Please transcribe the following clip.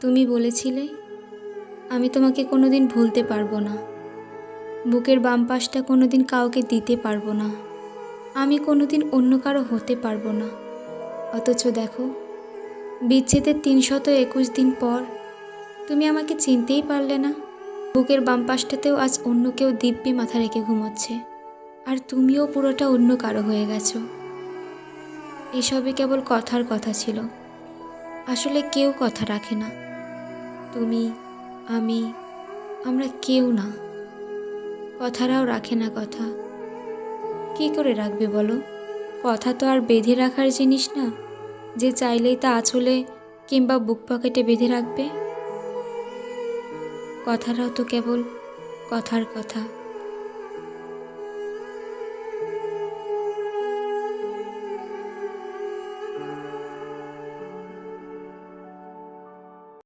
তুমি বলেছিলে আমি তোমাকে কোনোদিন ভুলতে পারবো না, বুকের বাম পাশটা কোনোদিন কাউকে দিতে পারবো না, আমি কোনোদিন অন্য কারো হতে পারবো না। অথচ দেখো, বিচ্ছেদের ৩২১ দিন পর তুমি আমাকে চিনতেই পারলে না। বুকের বাম পাশটাতেও আজ অন্য কেউ দিব্যি মাথা রেখে ঘুমোচ্ছে, আর তুমিও পুরোটা অন্য কারো হয়ে গেছো। এসবই কেবল কথার কথা ছিল, আসলে কেউ কথা রাখে না। তুমি, আমি, আমরা কেউ না। কথারাও রাখে না কথা। কি করে রাখবে বলো? কথা তো আর বেঁধে রাখার জিনিস না, যে চাইলেই তা আঁচলে কিংবা বুক পকেটে বেঁধে রাখবে। কথাটাও তো কেবল কথার কথা।